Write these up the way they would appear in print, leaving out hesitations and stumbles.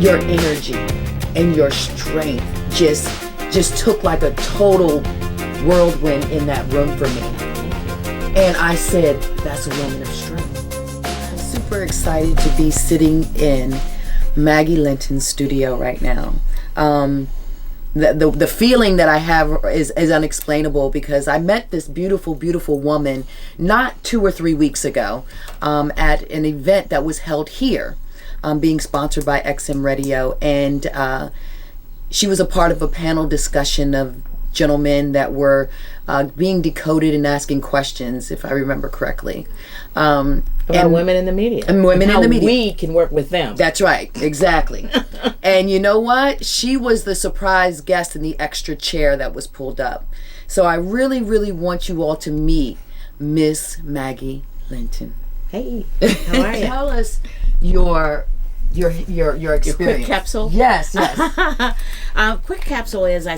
your energy and your strength just took like a total whirlwind in that room for me. And I said, that's a woman of strength. I'm super excited to be sitting in Maggie Linton's studio right now. The feeling that I have is unexplainable, because I met this beautiful, beautiful woman not 2 or 3 weeks ago at an event that was held here, being sponsored by XM Radio, and she was a part of a panel discussion of gentlemen that were being decoded and asking questions, if I remember correctly. About women in the media. And women in the media. We can work with them. That's right, exactly. And you know what? She was the surprise guest in the extra chair that was pulled up. So I really, really want you all to meet Miss Maggie Linton. Hey, how are you? Tell us your experience. Your quick capsule? Yes. Quick capsule is I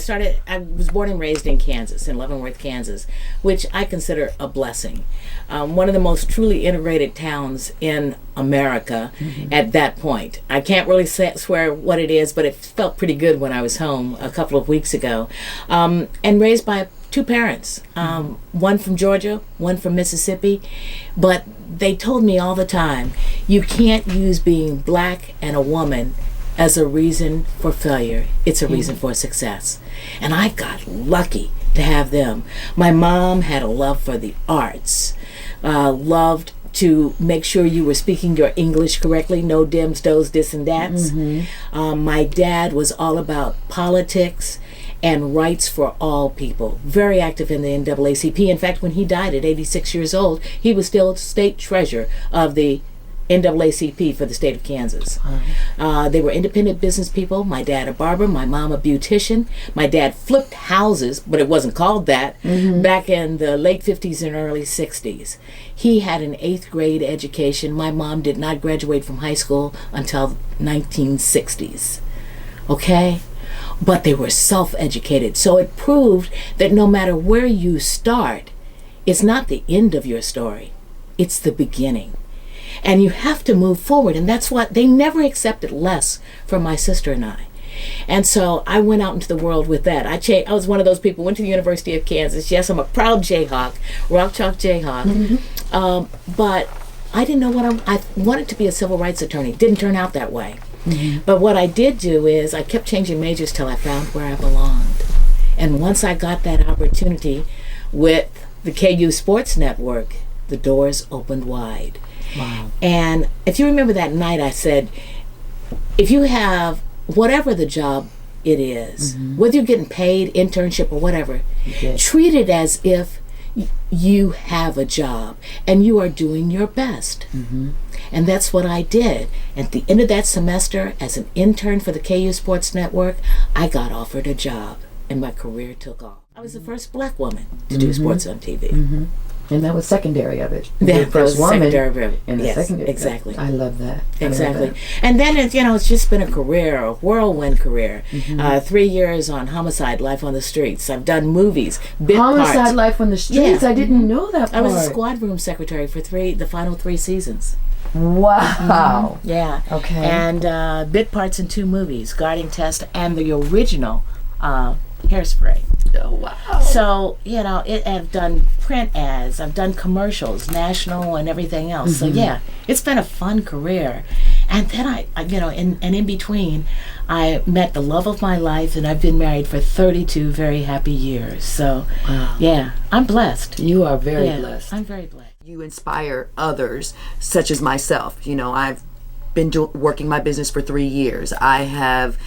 was born and raised in Kansas, in Leavenworth, Kansas, which I consider a blessing. One of the most truly integrated towns in America at that point. I can't really swear what it is, but it felt pretty good when I was home a couple of weeks ago. And raised by 2 parents, one from Georgia, one from Mississippi, but they told me all the time, you can't use being black and a woman as a reason for failure. It's a reason for success. And I got lucky to have them. My mom had a love for the arts, loved to make sure you were speaking your English correctly, no dims, dos, dis, and dats. My dad was all about politics and rights for all people. Very active in the NAACP. In fact, when he died at 86 years old, he was still state treasurer of the NAACP for the state of Kansas. They were independent business people. My dad a barber, my mom a beautician. My dad flipped houses, but it wasn't called that, back in the late 50s and early 60s. He had an 8th grade education. My mom did not graduate from high school until 1960s. Okay? But they were self-educated. So it proved that no matter where you start, it's not the end of your story. It's the beginning. And you have to move forward. And that's what they never accepted less from my sister and I. And so I went out into the world with that. I was one of those people, went to the University of Kansas. Yes, I'm a proud Jayhawk, Rock Chalk Jayhawk. But I didn't know what I wanted to be a civil rights attorney. Didn't turn out that way. But what I did do is I kept changing majors till I found where I belonged. And once I got that opportunity with the KU Sports Network, the doors opened wide. Wow. And if you remember that night, I said, if you have whatever the job it is, whether you're getting paid, internship, or whatever, treat it as if you have a job and you are doing your best. And that's what I did. At the end of that semester, as an intern for the KU Sports Network, I got offered a job and my career took off. I was the first black woman to do sports on TV. And that was secondary of it. That was secondary of it. And yes, secondary. Exactly. I love that. Exactly. And then it's just been a career, a whirlwind career. 3 years on Homicide: Life on the Streets. I've done movies, bit Homicide: parts. Life on the Streets. Yeah. I didn't know that part. I was a squad room secretary for the final 3 seasons. Wow. Yeah. Okay. And bit parts in 2 movies, Guarding Test and the original Hairspray. Oh, wow. So, I've done print ads, I've done commercials, national and everything else. So, yeah, it's been a fun career. And then I in between, I met the love of my life, and I've been married for 32 very happy years. So, yeah, I'm blessed. You are very blessed. I'm very blessed. You inspire others, such as myself. I've been working my business for 3 years. I have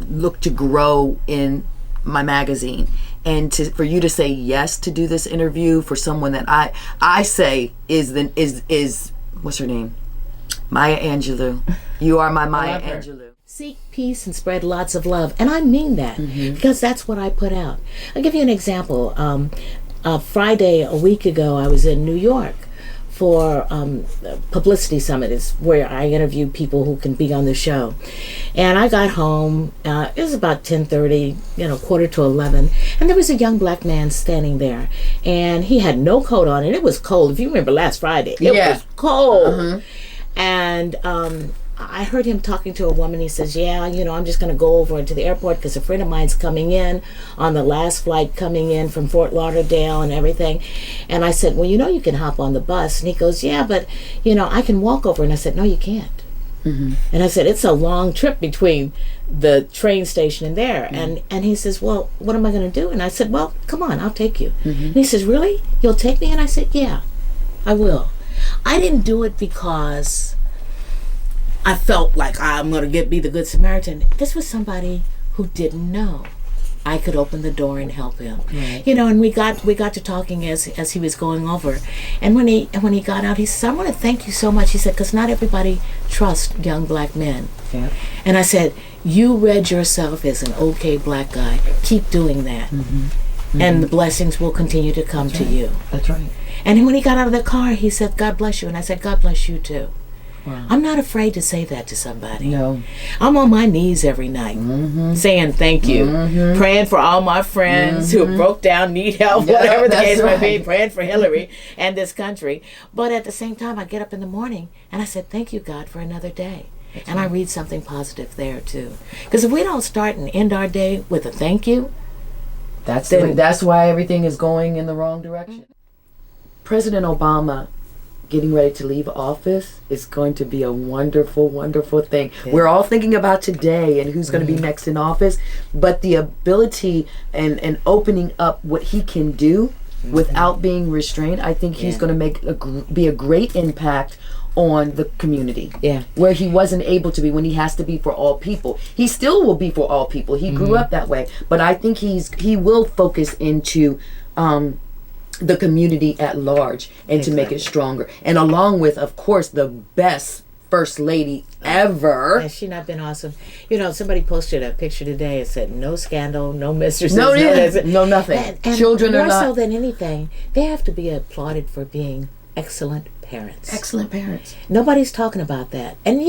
looked to grow in my magazine, and for you to say yes to do this interview for someone that I say is what's her name? Maya Angelou. You are my Maya Angelou. Seek peace and spread lots of love, and I mean that because that's what I put out. I'll give you an example. Friday a week ago, I was in New York for Publicity Summit. Is where I interview people who can be on the show. And I got home, it was about 10:30, 10:45, and there was a young black man standing there, and he had no coat on, and it was cold. If you remember last Friday, it was cold. And I heard him talking to a woman. He says, yeah, I'm just going to go over into the airport because a friend of mine's coming in on the last flight coming in from Fort Lauderdale and everything. And I said, well, you can hop on the bus. And he goes, yeah, but, I can walk over. And I said, no, you can't. Mm-hmm. And I said, it's a long trip between the train station and there. Mm-hmm. And he says, well, what am I going to do? And I said, well, come on, I'll take you. Mm-hmm. And he says, really? You'll take me? And I said, yeah, I will. I didn't do it because I felt like I'm going to be the Good Samaritan. This was somebody who didn't know. I could open the door and help him. Right. And we got to talking as he was going over. And when he got out, he said, I want to thank you so much. He said, because not everybody trusts young black men. Yeah. And I said, you read yourself as an okay black guy. Keep doing that. Mm-hmm. Mm-hmm. And the blessings will continue to come to you. That's right. And when he got out of the car, he said, God bless you. And I said, God bless you too. Wow. I'm not afraid to say that to somebody. No. I'm on my knees every night saying thank you. Mm-hmm. Praying for all my friends who broke down, need help, whatever the case may be. Praying for Hillary and this country. But at the same time, I get up in the morning and I said, thank you, God, for another day. That's and right. I read something positive there, too. Because if we don't start and end our day with a thank you, that's why everything is going in the wrong direction. President Obama getting ready to leave office is going to be a wonderful, wonderful thing. Yeah. We're all thinking about today and who's going to be next in office, but the ability and opening up what he can do without being restrained, I think he's going to be a great impact on the community. Yeah. Where he wasn't able to be when he has to be for all people. He still will be for all people. He grew up that way, but I think he will focus into the community at large and to make it stronger. And along with, of course, the best first lady ever. Has she not been awesome? Somebody posted a picture today. It said, no scandal, no mistresses, no nothing. And children are not. More so than anything, they have to be applauded for being excellent parents. Excellent parents. Nobody's talking about that. And,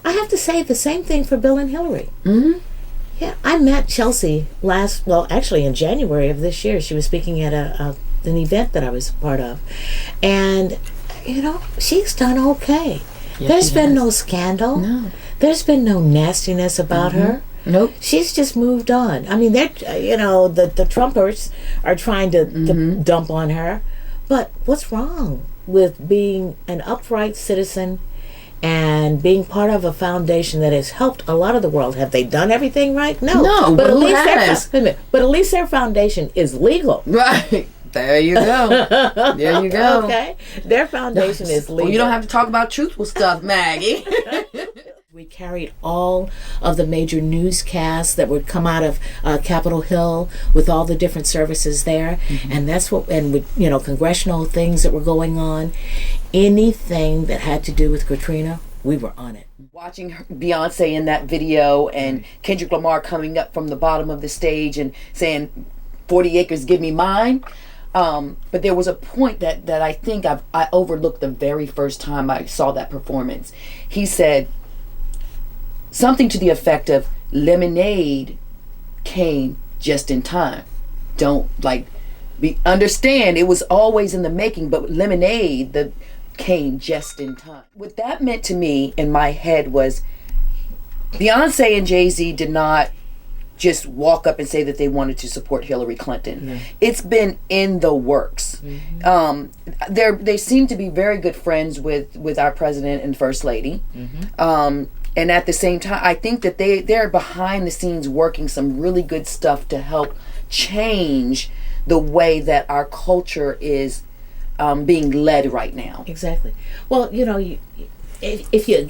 I have to say the same thing for Bill and Hillary. Mm-hmm. Yeah, I met Chelsea actually in January of this year. She was speaking at an event that I was part of. And, she's done okay. Yes, there's been no scandal. No. There's been no nastiness about her. Nope. She's just moved on. I mean, they're, the Trumpers are trying to dump on her. But what's wrong with being an upright citizen and being part of a foundation that has helped a lot of the world? Have they done everything right? No. But at least their foundation is legal. Right. There you go. There you go. Okay. Their foundation is legal. Well, you don't have to talk about truthful stuff, Maggie. We carried all of the major newscasts that would come out of Capitol Hill with all the different services there. Mm-hmm. And that's with congressional things that were going on. Anything that had to do with Katrina, we were on it. Watching Beyonce in that video and Kendrick Lamar coming up from the bottom of the stage and saying, 40 acres, give me mine. But there was a point that I think I overlooked the very first time I saw that performance. He said something to the effect of, lemonade came just in time. Understand it was always in the making, but lemonade came just in time. What that meant to me in my head was Beyonce and Jay-Z did not just walk up and say that they wanted to support Hillary Clinton. Mm-hmm. It's been in the works. Mm-hmm. They seem to be very good friends with our president and first lady. Mm-hmm. And at the same time, I think that they're behind the scenes working some really good stuff to help change the way that our culture is being led right now. Exactly. Well, if you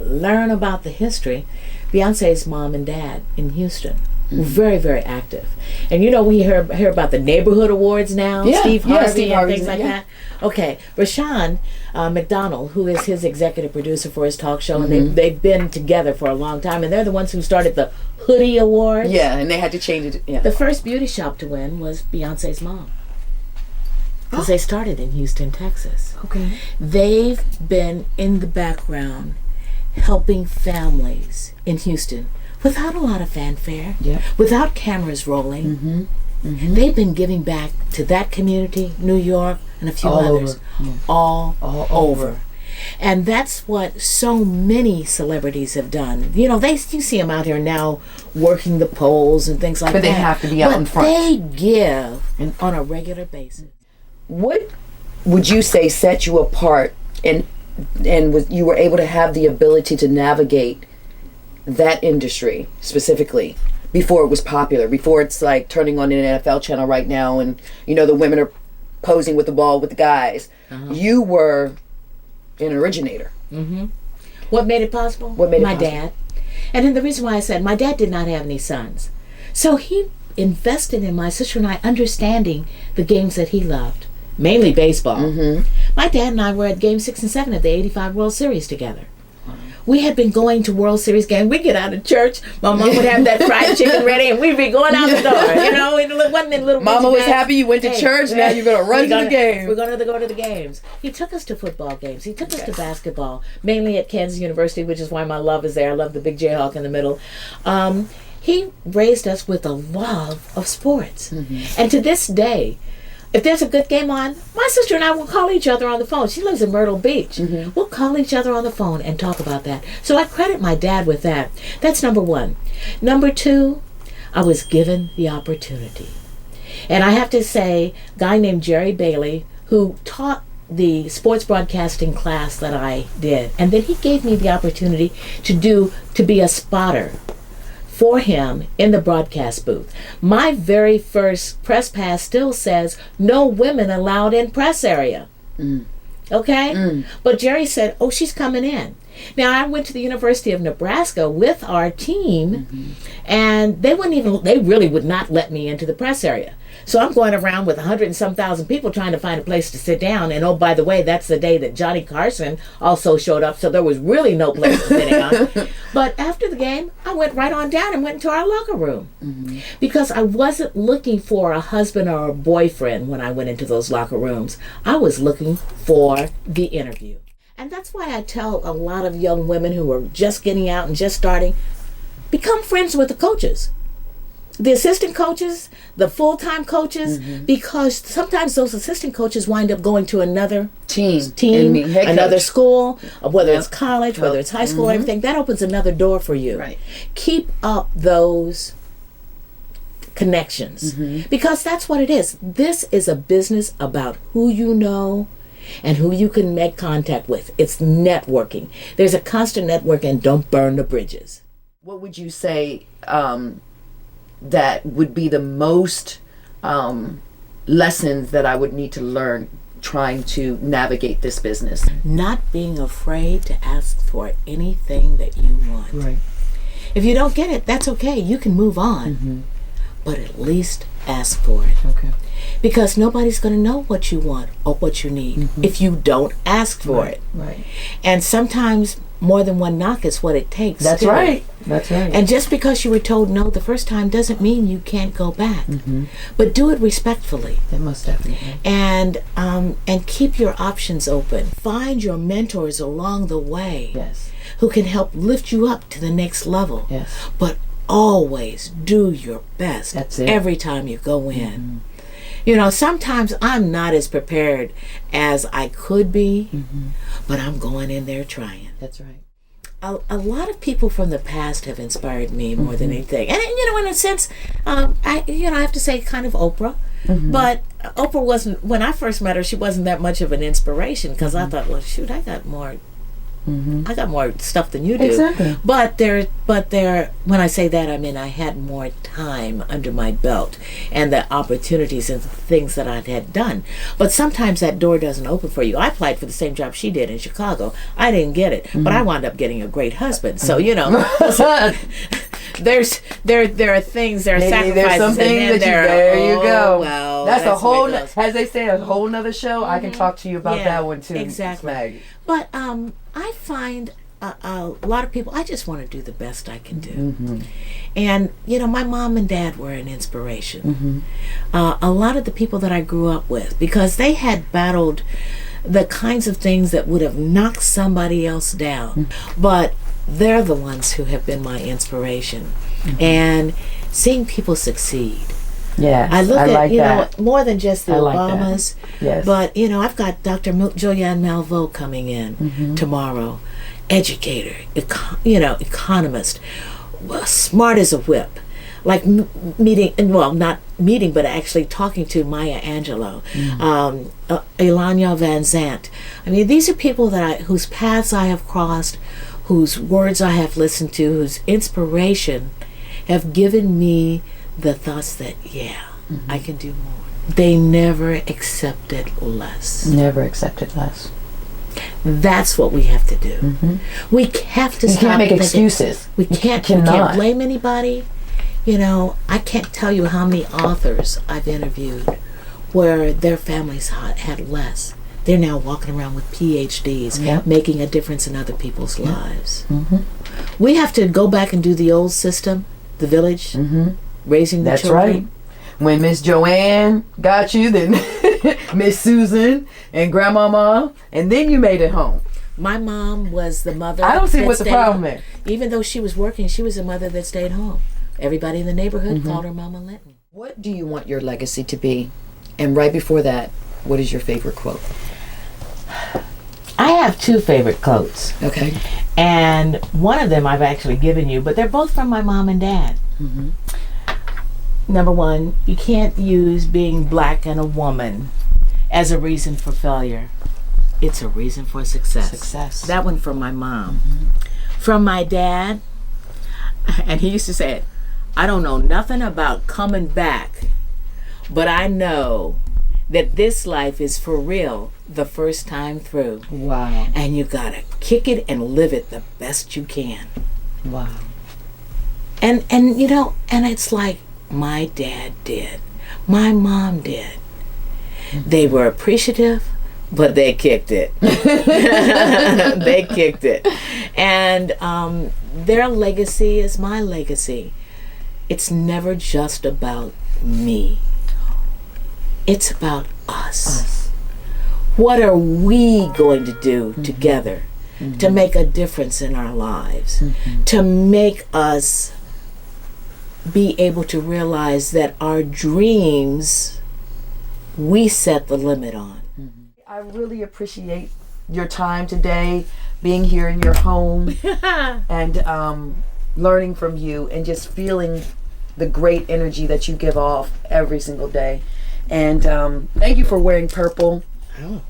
learn about the history, Beyonce's mom and dad in Houston were very, very active. And we hear about the neighborhood awards now, Steve Harvey and things like that. Okay, Rashawn McDonald, who is his executive producer for his talk show, and they've been together for a long time, and they're the ones who started the Hoodie Awards. Yeah, and they had to change it. Yeah. The first beauty shop to win was Beyonce's mom. Because they started in Houston, Texas. Okay. They've been in the background helping families in Houston without a lot of fanfare, without cameras rolling. Mm-hmm. Mm-hmm. They've been giving back to that community, New York, and a few others, all over. And that's what so many celebrities have done. You know, you see them out here now working the poles and things like that. But they have to be out in front. They give on a regular basis. What would you say set you apart and you were able to have the ability to navigate that industry specifically before it was popular, before it's like turning on an NFL channel right now and, you know, the women are posing with the ball with the guys. You were an originator. What made it possible? My dad. And then the reason why I said my dad did not have any sons. So he invested in my sister and I understanding the games that he loved, mainly baseball. My dad and I were at Game 6 and 7 of the '85 World Series together. We had been going to World Series games. We'd get out of church. My mom would have that fried chicken ready, and we'd be going out the door. You know, it wasn't in little. Mama was happy you went to church. Now you're gonna run to the game. We're gonna go to the games. He took us to football games. He took us to basketball, mainly at Kansas University, which is why my love is there. I love the big Jayhawk in the middle. He raised us with a love of sports, and to this day, if there's a good game on, my sister and I will call each other on the phone. She lives in Myrtle Beach. We'll call each other on the phone and talk about that. So I credit my dad with that. That's number one. Number two, I was given the opportunity. And I have to say, a guy named Jerry Bailey, who taught the sports broadcasting class that I did, and then he gave me the opportunity to be a spotter for him in the broadcast booth. My very first press pass still says no women allowed in press area. Okay? But Jerry said, oh, she's coming in. Now I went to the University of Nebraska with our team, and they really would not let me into the press area. So I'm going around with 100 and some thousand people trying to find a place to sit down. And oh, by the way, that's the day that Johnny Carson also showed up. So there was really no place to sit down. But after the game, I went right on down and went into our locker room. Because I wasn't looking for a husband or a boyfriend when I went into those locker rooms. I was looking for the interview. And that's why I tell a lot of young women who are just getting out and just starting, become friends with the coaches. The assistant coaches, the full-time coaches, because sometimes those assistant coaches wind up going to another team, another school, whether it's college, whether it's high school, everything. That opens another door for you. Right. Keep up those connections, because that's what it is. This is a business about who you know and who you can make contact with. It's networking. There's a constant networking, and don't burn the bridges. What would you say that would be the most lessons that I would need to learn trying to navigate this business? Not being afraid to ask for anything that you want. Right. If you don't get it, that's okay. You can move on. But at least ask for it. Okay. Because nobody's going to know what you want or what you need if you don't ask for it. Right. And sometimes more than one knock is what it takes. That's right. That's right. And just because you were told no the first time doesn't mean you can't go back. But do it respectfully. That most definitely. And keep your options open. Find your mentors along the way. Yes. Who can help lift you up to the next level. Yes. But always do your best. That's it. Every time you go in. You know, sometimes I'm not as prepared as I could be, but I'm going in there trying. That's right. A lot of people from the past have inspired me more than anything. And, you know, in a sense, I have to say kind of Oprah. But Oprah wasn't, when I first met her, she wasn't that much of an inspiration because I thought, well, shoot, I got more stuff than you do. Exactly. But when I say that, I mean I had more time under my belt and the opportunities and things that I had done. But sometimes that door doesn't open for you. I applied for the same job she did in Chicago. I didn't get it, but I wound up getting a great husband. So, you know, there are things, there are sacrifices. There's some things there you go. Well, that's a whole, as they say, a whole nother show. I can talk to you about that one too. Exactly. Maggie. But I find a lot of people, I just want to do the best I can do. And, you know, my mom and dad were an inspiration. A lot of the people that I grew up with, because they had battled the kinds of things that would have knocked somebody else down. But they're the ones who have been my inspiration. And seeing people succeed, Yes, I look I at, like you that. know, more than just the I like Obamas, that. Yes. but, you know, I've got Dr. Julianne Malveaux coming in tomorrow. Educator, economist, smart as a whip. Like not meeting, but actually talking to Maya Angelou, Elanya Van Zant. I mean, these are people whose paths I have crossed, whose words I have listened to, whose inspiration have given me the thoughts that, I can do more. They never accepted less. Never accepted less. That's what we have to do. We have to You stop can't make thinking- excuses. We can't blame anybody. You know, I can't tell you how many authors I've interviewed where their families had less. They're now walking around with PhDs, making a difference in other people's lives. We have to go back and do the old system, the village, raising the children. That's right. When Miss Joanne got you, then Miss Susan and Grandmama, and then you made it home. My mom was the mother. I don't see that what the stayed problem home. is. Even though she was working, she was a mother that stayed home. Everybody in the neighborhood called her Mama Linton. What do you want your legacy to be? And right before that, what is your favorite quote? I have two favorite quotes. Okay. And one of them I've actually given you, but they're both from my mom and dad. Number one, you can't use being black and a woman as a reason for failure. It's a reason for success. That one from my mom. From my dad, and he used to say it, I don't know nothing about coming back, but I know that this life is for real the first time through. Wow. And you gotta kick it and live it the best you can. Wow. And you know, and it's like my dad did, my mom did. They were appreciative, but they kicked it. They kicked it. And their legacy is my legacy. It's never just about me. It's about us. What are we going to do together to make a difference in our lives? To make us be able to realize that our dreams, we set the limit on. I really appreciate your time today, being here in your home, and learning from you, and just feeling the great energy that you give off every single day. And thank you for wearing purple. Oh,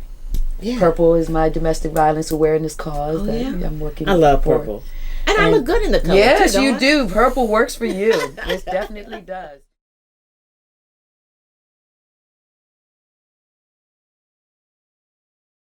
yeah. Purple is my domestic violence awareness cause Oh, that yeah? I'm working I love for. purple. And I look good in the color. Yes, too, don't you I? do. Purple works for you. It definitely does.